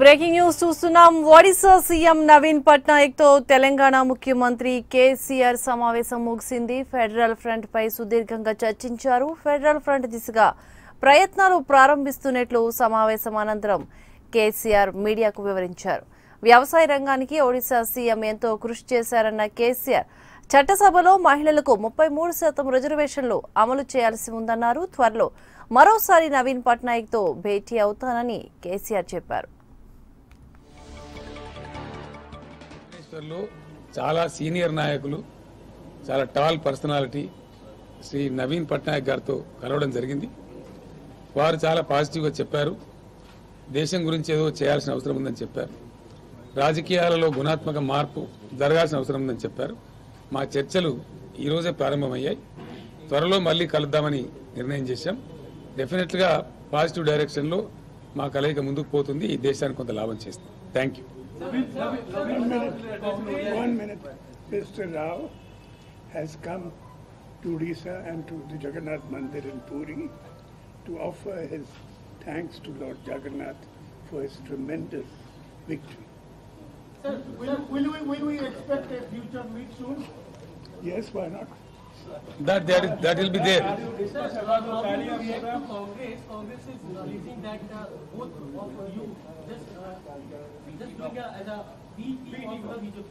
Breaking news చూస్తున్నాం. Odisha CM Naveen Patnaik తో తెలంగాణ ముఖ్యమంత్రి కేసీఆర్ సమావేశం ముగిసింది. ఫెడరల్ ఫ్రంట్ పై సుదీర్ఘంగా చర్చించారు. ఫెడరల్ ఫ్రంట్ దిశగా ప్రయత్నాలు ప్రారంభిస్తున్నట్లు సమావేశం అనంతరం కేసీఆర్ మీడియాకు వివరించారు. వ్యవసాయ రంగానికి ఒడిశా సీఎం ఎంతో కృషి చేశారన్న కేసీఆర్ చట్టసభలో మహిళలకు 33% రిజర్వేషన్లు అమలు చేయాల్సి ఉందన్నారు. త్వరలో మరోసారి నవీన్ పట్నాయక్ తో భేటీ అవుతానని కేసీఆర్ చెప్పారు. చాలా సీనియర్ నాయకులు, చాలా టాల్ పర్సనాలిటీ శ్రీ నవీన్ పట్నాయక్ గారితో కలవడం జరిగింది. వారు చాలా పాజిటివ్గా చెప్పారు. దేశం గురించి ఏదో చేయాల్సిన అవసరం ఉందని చెప్పారు. రాజకీయాలలో గుణాత్మక మార్పు జరగాల్సిన అవసరం ఉందని చెప్పారు. మా చర్చలు ఈరోజే ప్రారంభమయ్యాయి. త్వరలో మళ్ళీ కలుద్దామని నిర్ణయం చేశాం. డెఫినెట్గా పాజిటివ్ డైరెక్షన్లో మా కలయిక ముందుకు పోతుంది. ఈ దేశానికి కొంత లాభం చేస్తుంది. Thank you. One minute. Mr. Rao has come to Odisha and to the Jagannath Mandir in Puri to offer his thanks to Lord Jagannath for his tremendous victory. Sir, will we expect a future meet soon? Yes, why not? That will be there. Congress is releasing that both of you just doing as a VP of the BJP.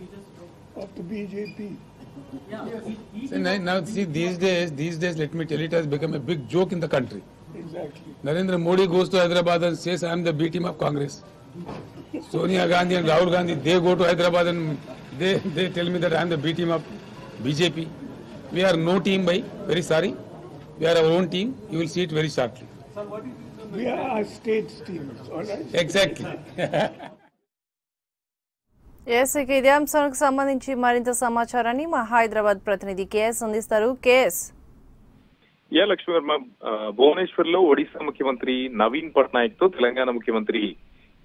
Of the BJP. Now see, these days, let me tell you, it has become a big joke in the country. Exactly. Narendra Modi goes to Hyderabad and says, I am the B team of Congress. Sonia Gandhi and Rahul Gandhi, they go to Hyderabad and they tell me that I am the B team of BJP. We are no team, bhai. Very sorry. We are our own team. You will see it very shortly. We are our state's teams, all right? Exactly. ఇదే అంశానికి సంబంధించి మరింత సమాచారాన్ని మా హైదరాబాద్ ప్రతినిధి KS అందిస్తారు. KS. Lakshmi Varma, Bhubaneswar లో ఒడిశా ముఖ్యమంత్రి నవీన్ పట్నాయక్ తో తెలంగాణ ముఖ్యమంత్రి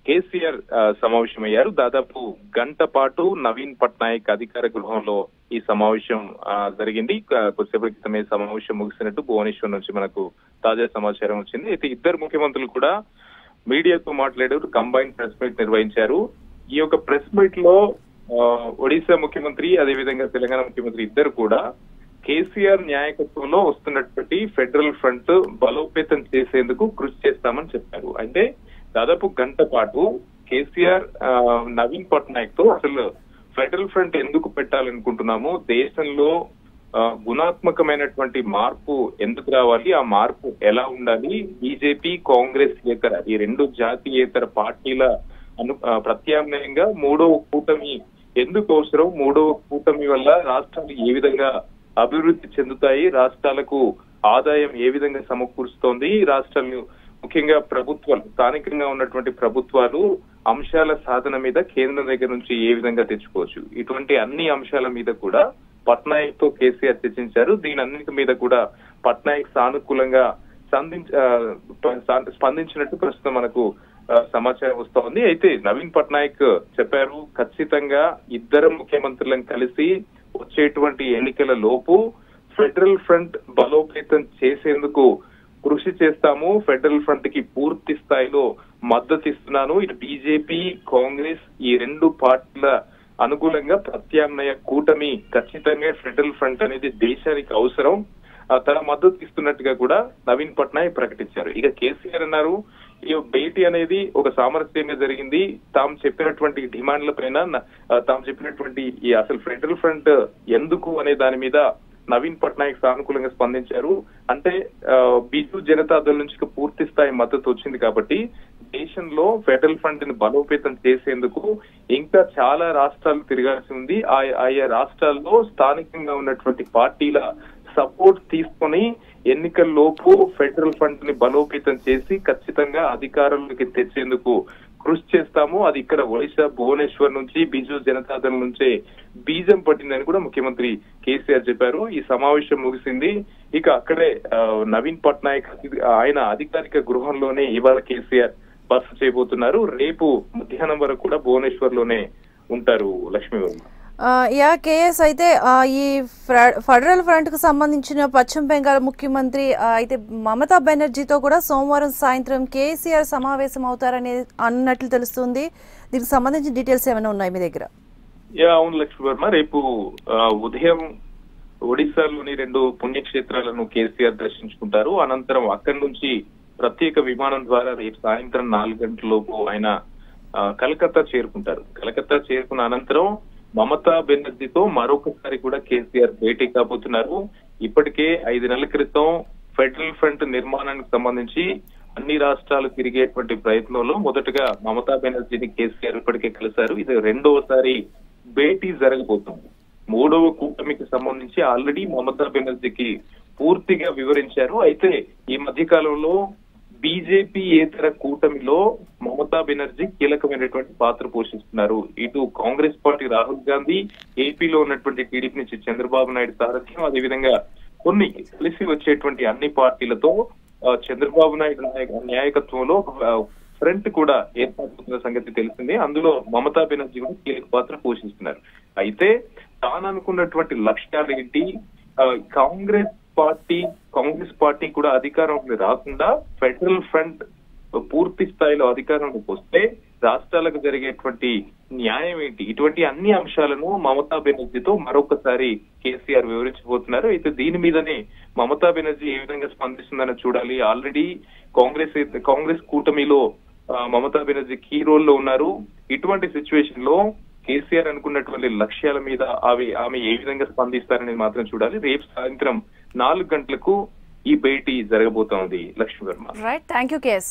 కేసీఆర్ సమావేశమయ్యారు. దాదాపు గంట పాటు నవీన్ పట్నాయక్ అధికార గృహంలో ఈ సమావేశం జరిగింది. కొద్దిసేపటి క్రితమే సమావేశం ముగిసినట్టు భువనేశ్వర్ నుంచి మనకు తాజా సమాచారం వచ్చింది. అయితే ఇద్దరు ముఖ్యమంత్రులు కూడా మీడియాతో మాట్లాడారు. కంబైన్ ప్రెస్ మీట్ నిర్వహించారు. ఈ యొక్క ప్రెస్ మీట్ లో ఒడిశా ముఖ్యమంత్రి అదేవిధంగా తెలంగాణ ముఖ్యమంత్రి ఇద్దరు కూడా కేసీఆర్ నాయకత్వంలో వస్తున్నటువంటి ఫెడరల్ ఫ్రంట్ బలోపేతం చేసేందుకు కృషి చేస్తామని చెప్పారు. అంటే దాదాపు గంట పాటు కేసీఆర్ నవీన్ పట్నాయక్ తో అసలు ఫెడరల్ ఫ్రంట్ ఎందుకు పెట్టాలనుకుంటున్నాము, దేశంలో గుణాత్మకమైనటువంటి మార్పు ఎందుకు రావాలి, ఆ మార్పు ఎలా ఉండాలి, బీజేపీ కాంగ్రెస్ ఏతర ఈ రెండు జాతీయేతర పార్టీల ప్రత్యామ్నాయంగా మూడవ కూటమి ఎందుకు అవసరం, మూడవ కూటమి వల్ల రాష్ట్రాలు ఏ విధంగా అభివృద్ధి చెందుతాయి, రాష్ట్రాలకు ఆదాయం ఏ విధంగా సమకూరుస్తోంది, రాష్ట్రాలు ముఖ్యంగా ప్రభుత్వాలు స్థానికంగా ఉన్నటువంటి ప్రభుత్వాలు అంశాల సాధన మీద కేంద్రం దగ్గర నుంచి ఏ విధంగా తెచ్చుకోవచ్చు, ఇటువంటి అన్ని అంశాల మీద కూడా పట్నాయక్ తో కేసీఆర్ చర్చించారు. దీని అన్నిటి మీద కూడా పట్నాయక్ సానుకూలంగా స్పందించినట్టు ప్రస్తుతం మనకు సమాచారం వస్తోంది. అయితే నవీన్ పట్నాయక్ చెప్పారు, ఖచ్చితంగా ఇద్దరు ముఖ్యమంత్రులను కలిసి వచ్చేటువంటి ఎన్నికల లోపు ఫెడరల్ ఫ్రంట్ బలోపేతం చేసేందుకు కృషి చేస్తాము. ఫెడరల్ ఫ్రంట్ కి పూర్తి స్థాయిలో మద్దతు ఇస్తున్నాను. ఇటు బీజేపీ కాంగ్రెస్ ఈ రెండు పార్టీల అనుకూలంగా ప్రత్యామ్నాయ కూటమి ఖచ్చితంగా ఫెడరల్ ఫ్రంట్ అనేది దేశానికి అవసరం, తన మద్దతు ఇస్తున్నట్టుగా కూడా నవీన్ పట్నాయక్ ప్రకటించారు. ఇక కేసీఆర్ అన్నారు, ఈ భేటీ అనేది ఒక సామరస్యంగా జరిగింది. తాము చెప్పినటువంటి డిమాండ్ల పైన తాము చెప్పినటువంటి ఈ అసలు ఫెడరల్ ఫ్రంట్ ఎందుకు అనే దాని మీద నవీన్ పట్నాయక్ సానుకూలంగా స్పందించారు. అంటే బిజు జనతాదళ్ నుంచి పూర్తి స్థాయి మద్దతు వచ్చింది కాబట్టి దేశంలో ఫెడరల్ ఫ్రంట్ ని బలోపేతం చేసేందుకు ఇంకా చాలా రాష్ట్రాలు తిరగాల్సి ఉంది. ఆయా రాష్ట్రాల్లో స్థానికంగా ఉన్నటువంటి పార్టీల సపోర్ట్ తీసుకొని ఎన్నికల్లోపు ఫెడరల్ ఫ్రంట్ ని బలోపేతం చేసి ఖచ్చితంగా అధికారంలోకి తెచ్చేందుకు కృషి చేస్తాము. అది ఇక్కడ ఒడిశా భువనేశ్వర్ నుంచి బిజు జనతాదళ్ నుంచే బీజం పట్టిందని కూడా ముఖ్యమంత్రి కేసీఆర్ చెప్పారు. ఈ సమావేశం ముగిసింది. ఇక అక్కడే నవీన్ పట్నాయక్ ఆయన అధికారిక గృహంలోనే ఇవాళ కేసీఆర్ బస చేయబోతున్నారు. రేపు మధ్యాహ్నం వరకు కూడా భువనేశ్వర్ లోనే ఉంటారు. లక్ష్మీ వర్మ. కేఎస్ అయితే ఈ ఫెడరల్ ఫ్రంట్ కు సంబంధించిన పశ్చిమ బెంగాల్ ముఖ్యమంత్రి అయితే మమతా బెనర్జీతో కూడా సోమవారం సాయంత్రం కేసీఆర్ సమావేశం అవుతారని అన్నట్లు తెలుస్తుంది. దీనికి సంబంధించిన డీటెయిల్స్ ఏమైనా ఉన్నాయి మీ దగ్గర? అవును లక్ష్మీ వర్మ, రేపు ఉదయం ఒడిశాలోని 2 పుణ్యక్షేత్రాలను కేసీఆర్ దర్శించుకుంటారు. అనంతరం అక్కడి నుంచి ప్రత్యేక విమానం ద్వారా రేపు సాయంత్రం 4 గంటల లోపు ఆయన కలకత్తా చేరుకుంటారు. కలకత్తా చేరుకున్న అనంతరం మమతా బెనర్జీతో మరొకసారి కూడా కేసీఆర్ భేటీ కాబోతున్నారు. ఇప్పటికే 5 నెలల క్రితం ఫెడరల్ ఫ్రంట్ నిర్మాణానికి సంబంధించి అన్ని రాష్ట్రాలు తిరిగేటువంటి ప్రయత్నంలో మొదటగా మమతా బెనర్జీని కేసీఆర్ ఇప్పటికే కలిశారు. ఇది 2వసారి భేటీ జరగబోతుంది. 3వ కూటమికి సంబంధించి ఆల్రెడీ మమతా బెనర్జీకి పూర్తిగా వివరించారు. అయితే ఈ మధ్య కాలంలో బీజేపీ ఏతర కూటమిలో మమతా బెనర్జీ కీలకమైనటువంటి పాత్ర పోషిస్తున్నారు. ఇటు కాంగ్రెస్ పార్టీ రాహుల్ గాంధీ, ఏపీలో ఉన్నటువంటి టీడీపీ నుంచి చంద్రబాబు నాయుడు సారథ్యం, అదేవిధంగా కొన్ని కలిసి వచ్చేటువంటి అన్ని పార్టీలతో చంద్రబాబు నాయుడు నాయకత్వంలో ఫ్రంట్ కూడా ఏర్పడుతున్న సంగతి తెలిసిందే. అందులో మమతా బెనర్జీ కూడా కీలక పాత్ర పోషిస్తున్నారు. అయితే తాను అనుకున్నటువంటి లక్ష్యాలు ఏంటి, కాంగ్రెస్ పార్టీ కూడా అధికారంలోకి రాకుండా ఫెడరల్ ఫ్రంట్ పూర్తి స్థాయిలో అధికారంలోకి వస్తే రాష్ట్రాలకు జరిగేటువంటి న్యాయం ఏంటి, ఇటువంటి అన్ని అంశాలను మమతా బెనర్జీతో మరొకసారి కేసీఆర్ వివరించబోతున్నారు. అయితే దీని మీదనే మమతా బెనర్జీ ఏ విధంగా స్పందిస్తుందని చూడాలి. ఆల్రెడీ కాంగ్రెస్ కూటమిలో మమతా బెనర్జీ కీ రోల్ లో ఉన్నారు. ఇటువంటి సిచ్యువేషన్ లో కేసీఆర్ అనుకున్నటువంటి లక్ష్యాల మీద ఆమె ఏ విధంగా స్పందిస్తారనేది మాత్రం చూడాలి. రేపు సాయంత్రం 4 గంటలకు ఈ భేటీ జరగబోతోంది Lakshmi Varma. Right, thank you KS.